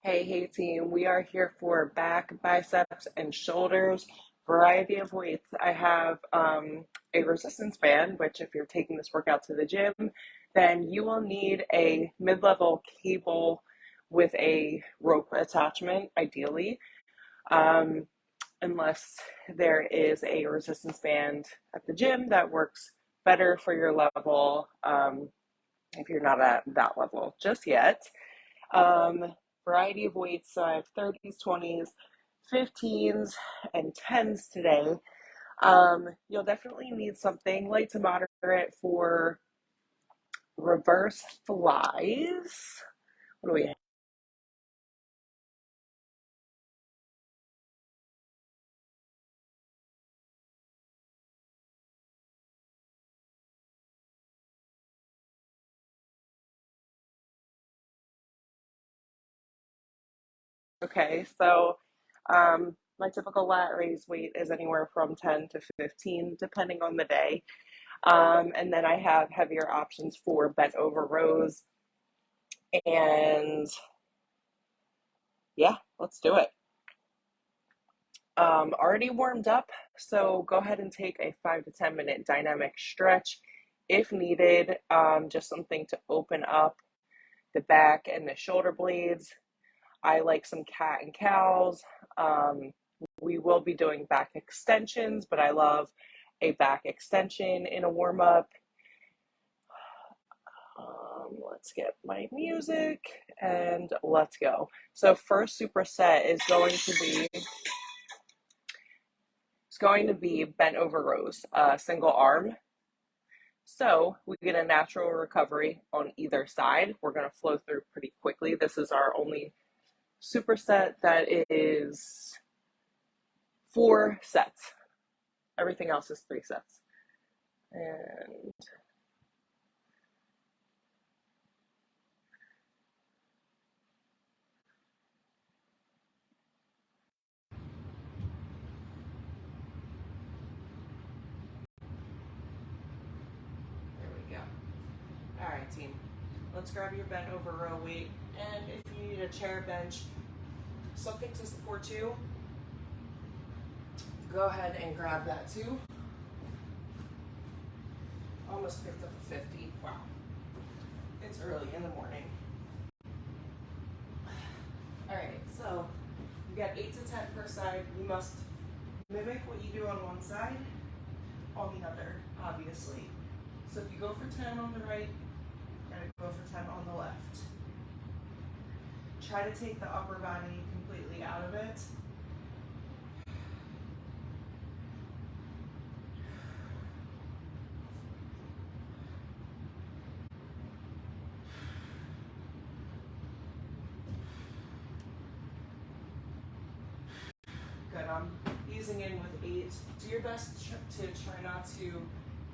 Hey team. We are here for back, biceps, and shoulders. Variety of weights. I have a resistance band, which if you're taking this workout to the gym, then you will need a mid-level cable with a rope attachment, ideally, um, unless there is a resistance band at the gym that works better for your level, if you're not at that level just yet. Um, Variety of weights. So I have 30s, 20s, 15s, and 10s today. You'll definitely need something light to moderate for reverse flies. What do we have? Okay, so my typical lat raise weight is anywhere from 10 to 15, depending on the day. And then I have heavier options for bent over rows. And yeah, let's do it. Already warmed up, so go ahead and take a 5 to 10 minute dynamic stretch if needed. Just something to open up the back and the shoulder blades. I like some cat and cows. Um, we will be doing back extensions, but I love a back extension in a warm up. Let's get my music and let's go. So first superset is going to be bent over rows, single arm. So we get a natural recovery on either side. We're going to flow through pretty quickly. This is our only superset that is 4 sets. Everything else is 3 sets. And there we go. All right, team. Let's grab your bent over row weight. And if you need a chair bench, something to support you, go ahead and grab that too. Almost picked up a 50. Wow. It's early in the morning. All right, so you got 8 to 10 per side. You must mimic what you do on one side, on the other, obviously. So if you go for 10 on the right, you gotta go for 10 on the left. Try to take the upper body completely out of it. Good. I'm easing in with 8. Do your best to try not to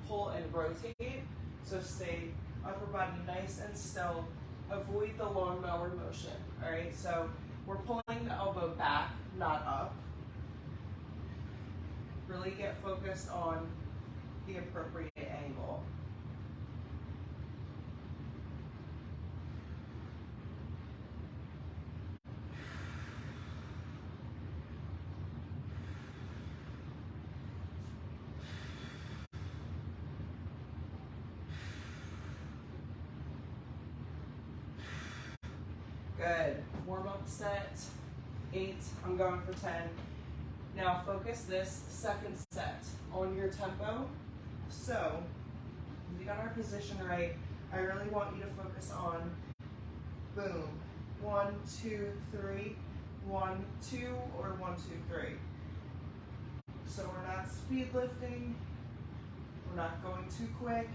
pull and rotate. So stay upper body nice and still. Avoid the lawnmower motion. All right. So we're pulling the elbow back, not up. Really get focused on the appropriate angle. Good. Warm up set 8. I'm going for 10. Now focus this second set on your tempo. So we got our position right. I really want you to focus on boom. 1, 2, 3. 1, 2, or 1, 2, 3. So we're not speed lifting. We're not going too quick.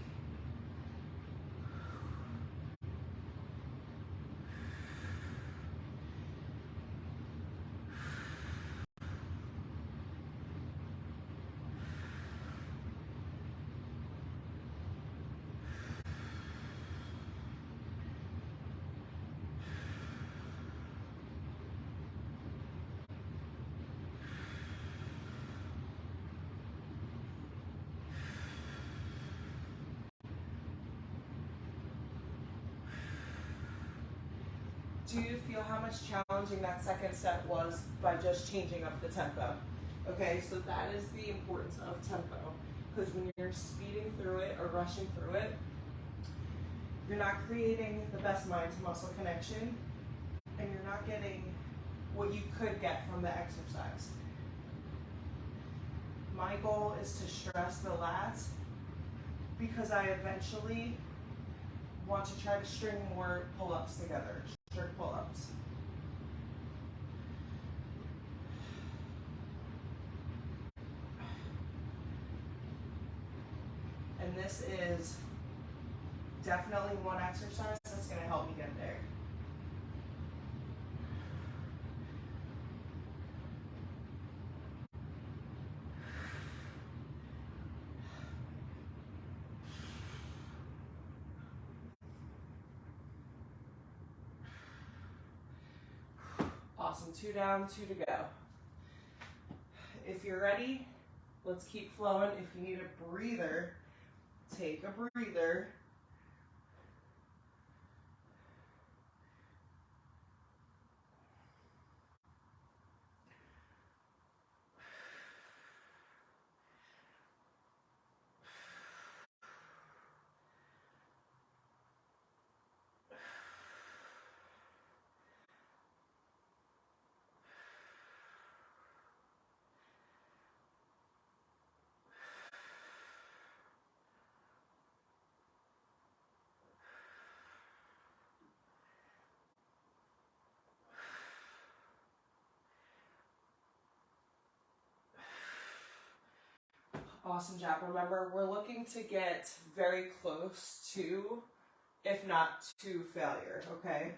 Do you feel how much challenging that second set was by just changing up the tempo? Okay, so that is the importance of tempo. Because when you're speeding through it or rushing through it, you're not creating the best mind to muscle connection, and you're not getting what you could get from the exercise. My goal is to stress the lats because I eventually want to try to string more pull-ups together, strict pull-ups. And this is definitely one exercise that's going to help me get there. Awesome, 2 down, 2 to go. If you're ready, let's keep flowing. If you need a breather, take a breather. Awesome job. Remember, we're looking to get very close to, if not to failure, okay?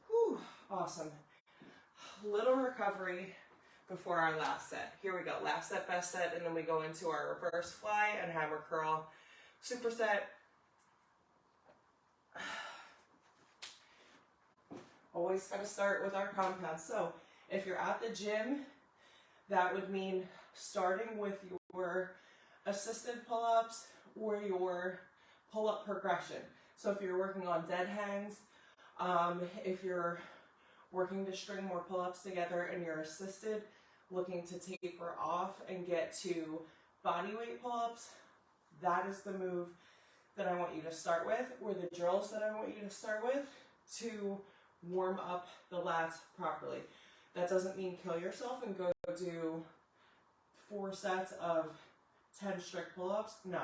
Whew, awesome. Little recovery before our last set. Here we go, last set, best set, and then we go into our reverse fly and hammer curl superset. Always got to start with our compounds. So if you're at the gym, that would mean starting with your assisted pull-ups or your pull-up progression. So if you're working on dead hangs, if you're working to string more pull-ups together and you're assisted, looking to taper off and get to body weight pull-ups, that is the move that I want you to start with, or the drills that I want you to start with to warm up the lats properly. That doesn't mean kill yourself and go do 4 sets of 10 strict pull-ups, no.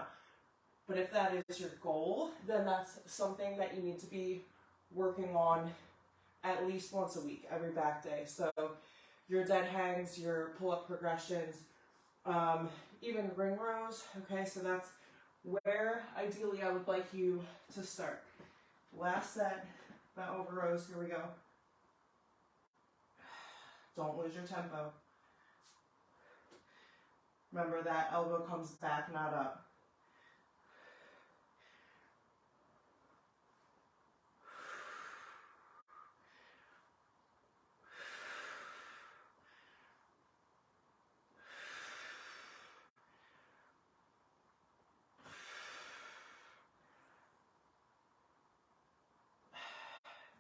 But if that is your goal, then that's something that you need to be working on at least once a week, every back day. So your dead hangs, your pull-up progressions, even ring rows, okay? So that's where ideally I would like you to start. Last set, bent over rows, here we go. Don't lose your tempo. Remember that elbow comes back, not up.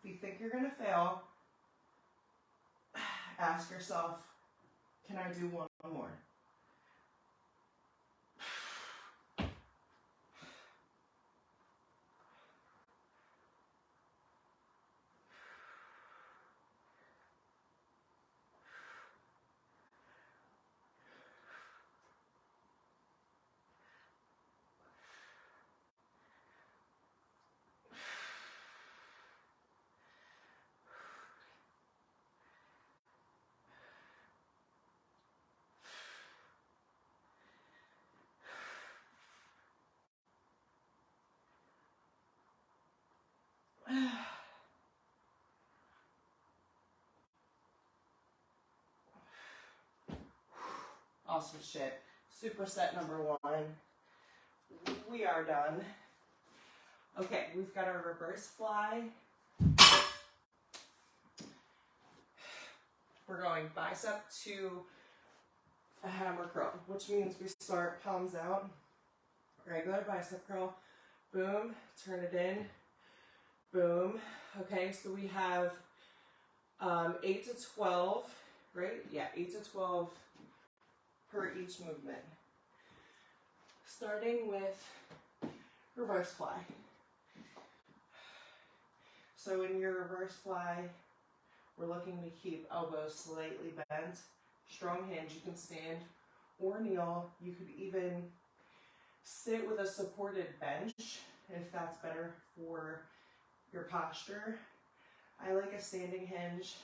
If you think you're going to fail, ask yourself, can I do one more? Awesome shit. Superset number 1. We are done. Okay, we've got our reverse fly. We're going bicep to a hammer curl, which means we start palms out, regular bicep curl, boom, turn it in, boom. Okay, so we have 8 to 12, right? Yeah, 8 to 12 per each movement. Starting with reverse fly. So in your reverse fly, we're looking to keep elbows slightly bent. Strong hinge, you can stand or kneel. You could even sit with a supported bench if that's better for your posture. I like a standing hinge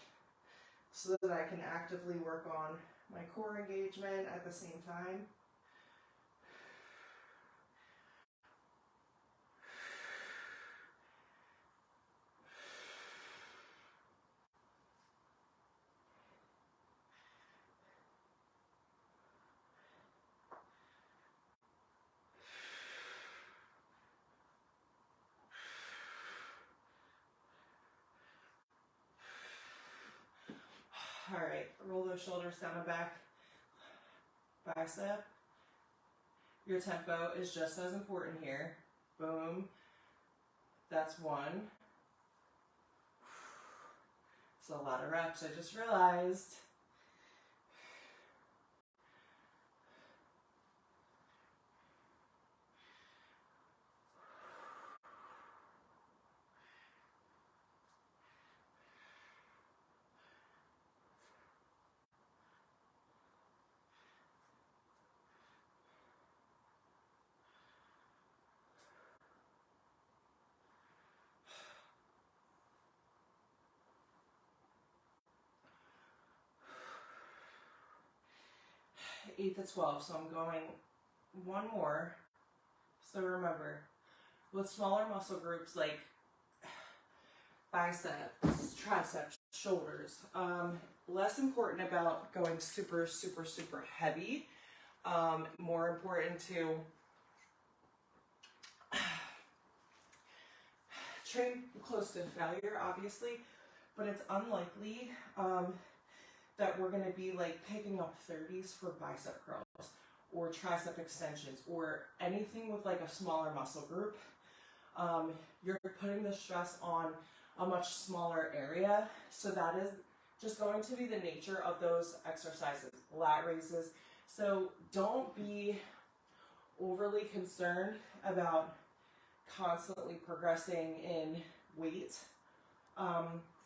so that I can actively work on my core engagement at the same time. All right, roll those shoulders down and back. Bicep. Your tempo is just as important here. Boom. That's 1. It's a lot of reps, I just realized. Eight to 12, so I'm going 1 more. So remember, with smaller muscle groups like biceps, triceps, shoulders, less important about going super, super, super heavy. More important to train close to failure, obviously, but it's unlikely that we're going to be like picking up 30s for bicep curls or tricep extensions or anything with like a smaller muscle group. You're putting the stress on a much smaller area, so that is just going to be the nature of those exercises, lat raises. So don't be overly concerned about constantly progressing in weight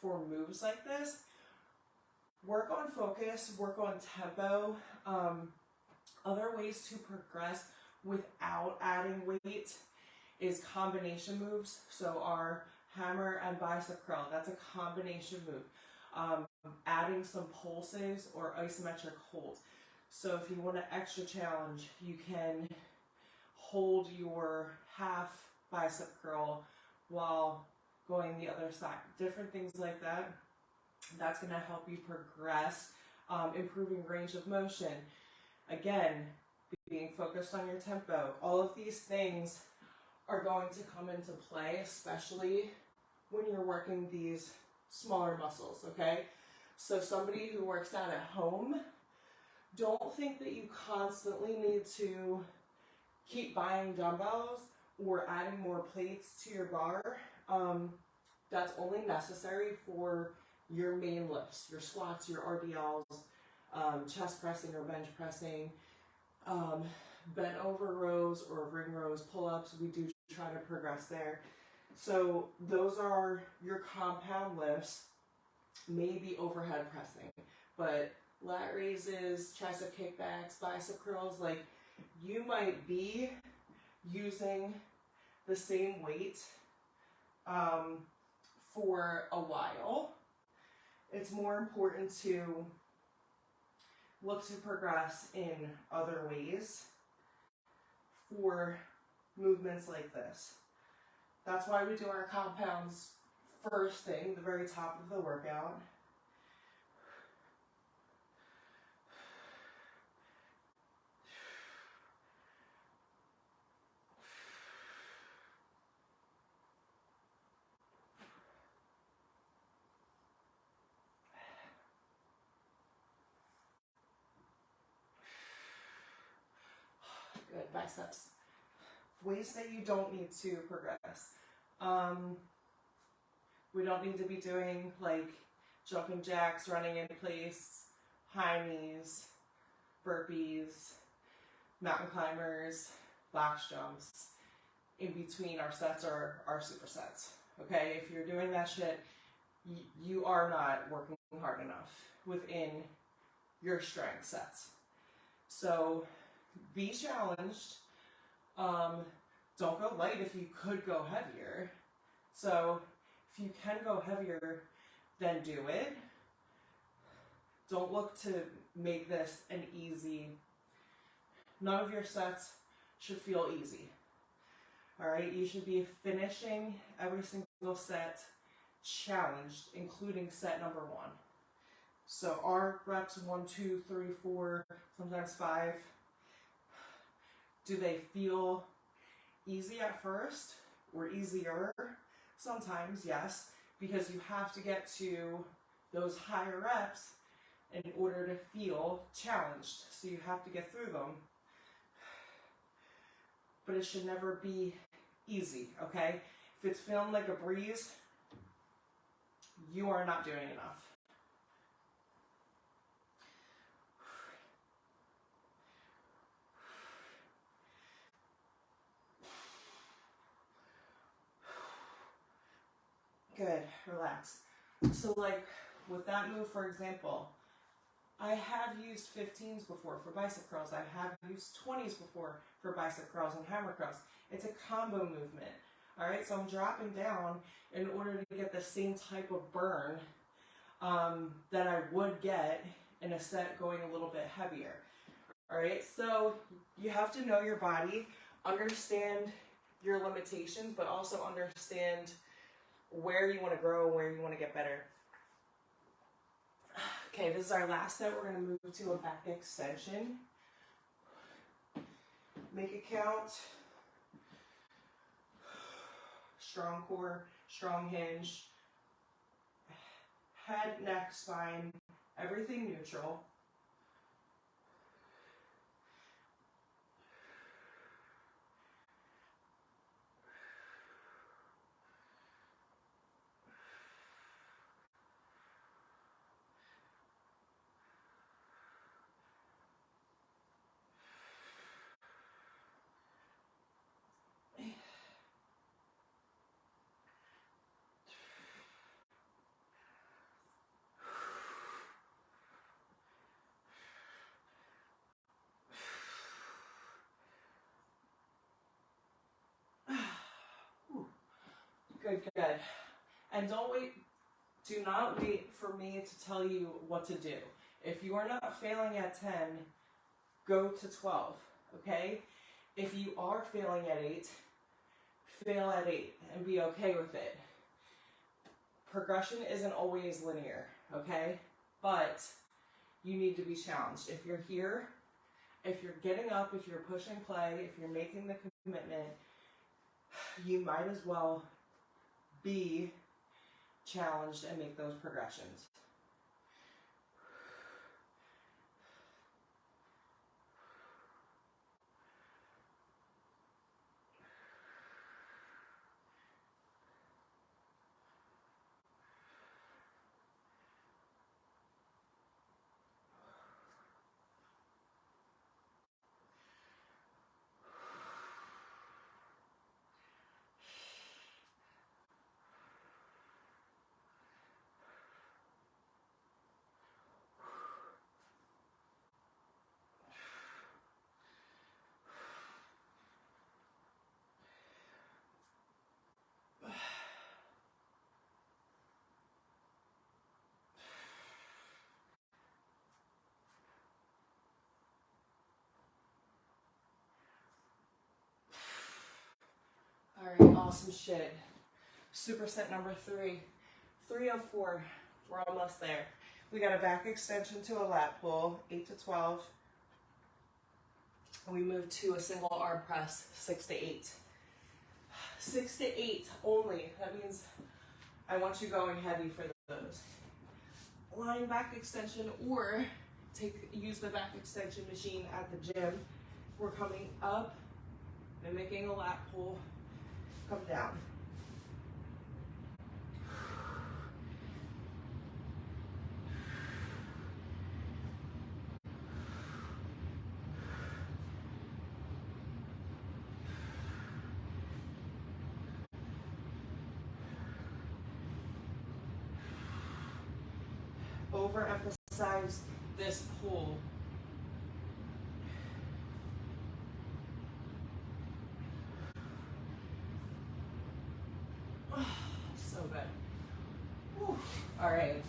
for moves like this. Work on focus, work on tempo. Other ways to progress without adding weight is combination moves. So our hammer and bicep curl, that's a combination move. Adding some pulses or isometric holds. So if you want an extra challenge, you can hold your half bicep curl while going the other side. Different things like that. That's going to help you progress, improving range of motion. Again, being focused on your tempo. All of these things are going to come into play, especially when you're working these smaller muscles, okay? So somebody who works out at home, don't think that you constantly need to keep buying dumbbells or adding more plates to your bar. That's only necessary for your main lifts, your squats, your RDLs, chest pressing or bench pressing, bent over rows or ring rows, pull-ups. We do try to progress there. So those are your compound lifts, maybe overhead pressing, but lat raises, tricep kickbacks, bicep curls, like you might be using the same weight for a while. It's more important to look to progress in other ways for movements like this. That's why we do our compounds first thing, the very top of the workout. Good, biceps. Ways that you don't need to progress. We don't need to be doing like jumping jacks, running in place, high knees, burpees, mountain climbers, box jumps in between our sets or our supersets. Okay, if you're doing that shit, you are not working hard enough within your strength sets. So be challenged. Don't go light if you could go heavier. So if you can go heavier, then do it. Don't look to make this an easy. None of your sets should feel easy. All right, you should be finishing every single set challenged, including set number 1. So our reps 1, 2, 3, 4, sometimes 5. Do they feel easy at first or easier? Sometimes, yes, because you have to get to those higher reps in order to feel challenged. So you have to get through them. But it should never be easy, okay? If it's feeling like a breeze, you are not doing enough. Good, relax. So like with that move, for example, I have used 15s before for bicep curls. I have used 20s before for bicep curls and hammer curls. It's a combo movement. All right, so I'm dropping down in order to get the same type of burn that I would get in a set going a little bit heavier. All right, so you have to know your body, understand your limitations, but also understand where you want to grow and where you want to get better. Okay, this is our last set. We're going to move to a back extension. Make it count. Strong core, strong hinge. Head, neck, spine, everything neutral. Good, good. And do not wait for me to tell you what to do. If you are not failing at 10, go to 12, okay? If you are failing at 8, fail at 8 and be okay with it. Progression isn't always linear, okay? But you need to be challenged. If you're here, if you're getting up, if you're pushing play, if you're making the commitment, you might as well be challenged and make those progressions. All right, awesome shit. Superset number 3. 3 of 4. We're almost there. We got a back extension to a lat pull, 8 to 12. And we move to a single arm press, 6 to 8. 6 to 8 only. That means I want you going heavy for those. Lying back extension, or use the back extension machine at the gym We're coming up, mimicking a lat pull, come down. Overemphasize this pull. So good. Whew. All right.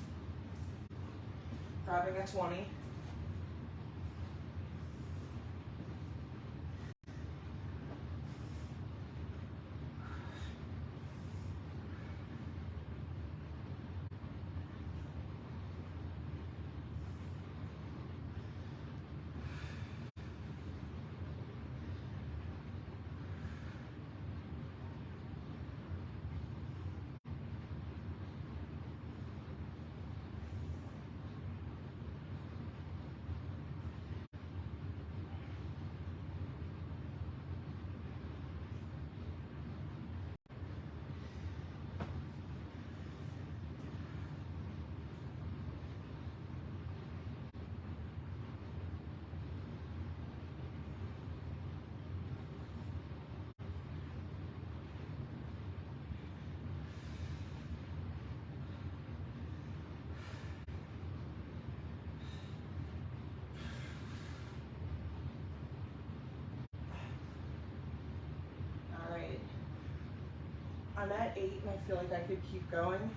Grabbing a 20. All right. I'm at 8 and I feel like I could keep going.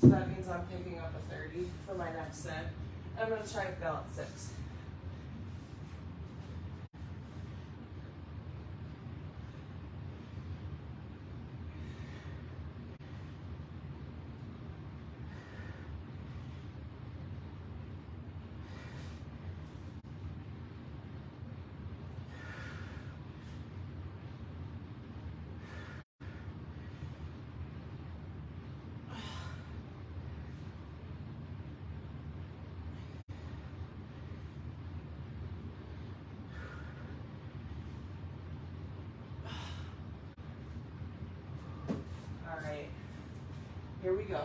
So that means I'm picking up a 30 for my next set. I'm going to try to fail at 6. All right, here we go.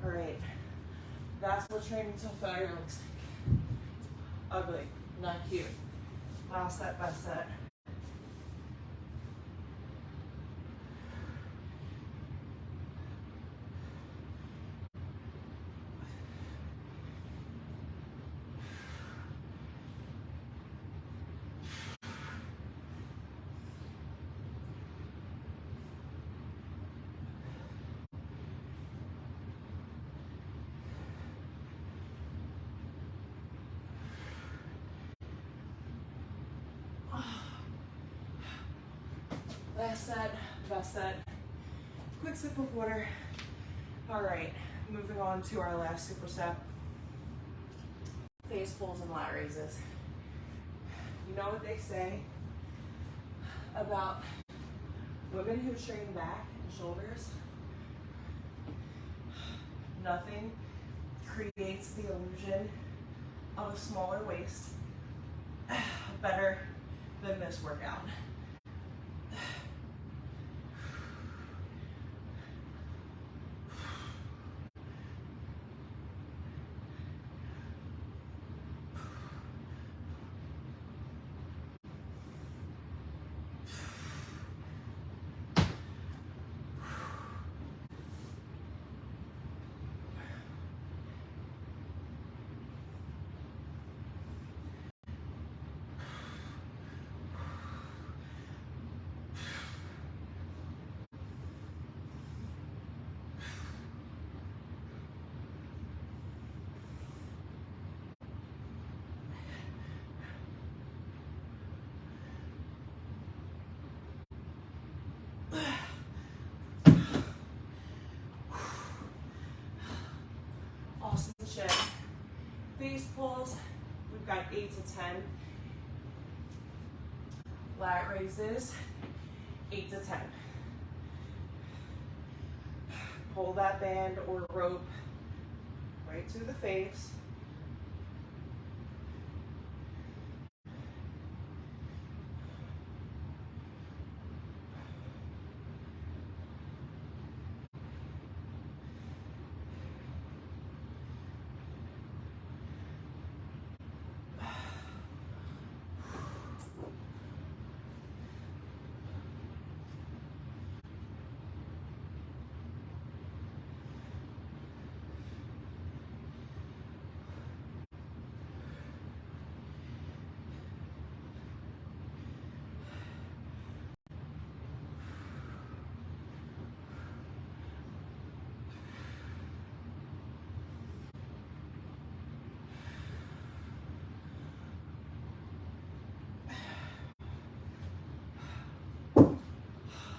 All right, that's what training till failure looks like. Ugly, not cute. Last set by set. Last set, best set. Quick sip of water. All right, moving on to our last superset. Face pulls and lat raises. You know what they say about women who train back and shoulders? Nothing creates the illusion of a smaller waist better than this workout. pulls, we've got 8 to 10. Lat raises, 8 to 10. Pull that band or rope right to the face.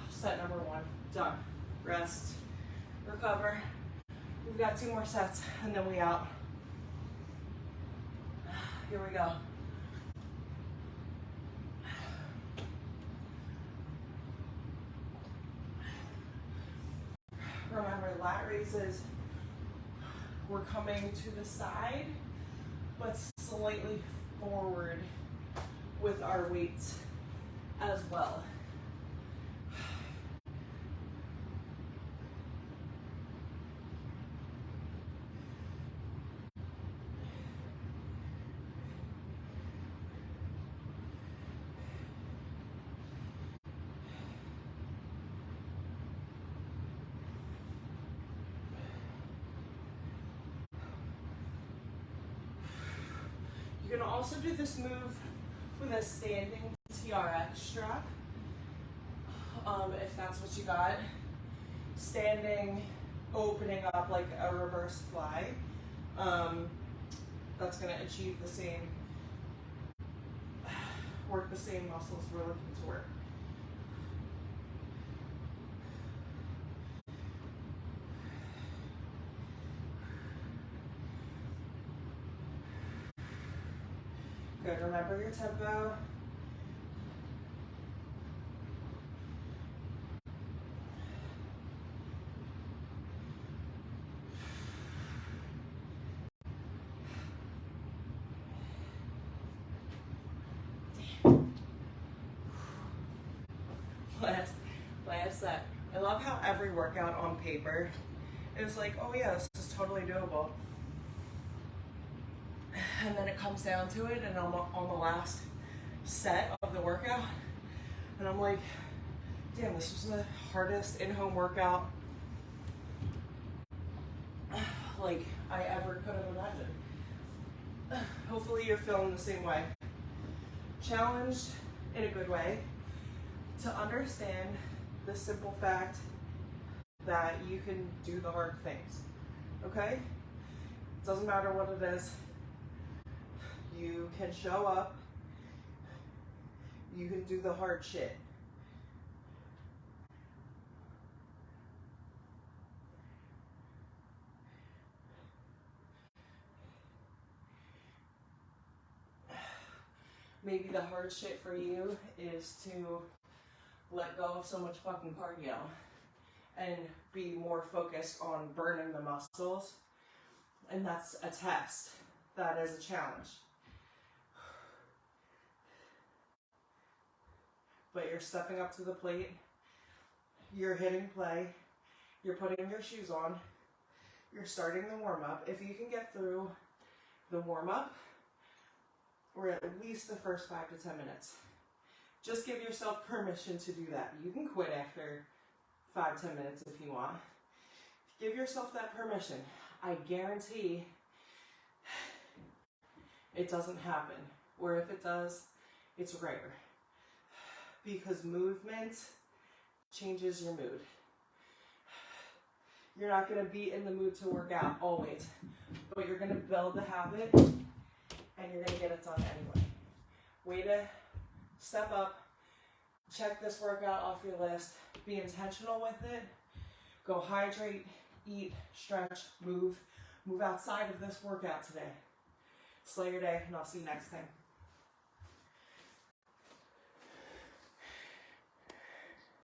Set number 1, done. Rest, recover. We've got 2 more sets and then we out. Here we go. Remember, lat raises, we're coming to the side, but slightly forward with our weights as well. You can also do this move with a standing TRX strap, if that's what you got. Standing, opening up like a reverse fly. That's going to achieve the same, work the same muscles we're looking to work. Good, remember your tempo. Last set. I love how every workout on paper is like, oh yeah, this is totally doable. And then it comes down to it and I'm on the last set of the workout and I'm like, damn, this was the hardest in-home workout like I ever could have imagined. Hopefully you're feeling the same way. Challenged in a good way to understand the simple fact that you can do the hard things, okay? It doesn't matter what it is. You can show up, you can do the hard shit. Maybe the hard shit for you is to let go of so much fucking cardio and be more focused on burning the muscles. And that's a test. That is a challenge. But you're stepping up to the plate, you're hitting play, you're putting your shoes on, you're starting the warm-up. If you can get through the warm-up, or at least the first 5 to 10 minutes, just give yourself permission to do that. You can quit after 5-10 minutes if you want. Give yourself that permission. I guarantee it doesn't happen. Or if it does, it's rare. Because movement changes your mood. You're not going to be in the mood to work out always, but you're going to build the habit and you're going to get it done anyway. Way to step up, check this workout off your list, be intentional with it, go hydrate, eat, stretch, move outside of this workout today. slay your day, and I'll see you next time.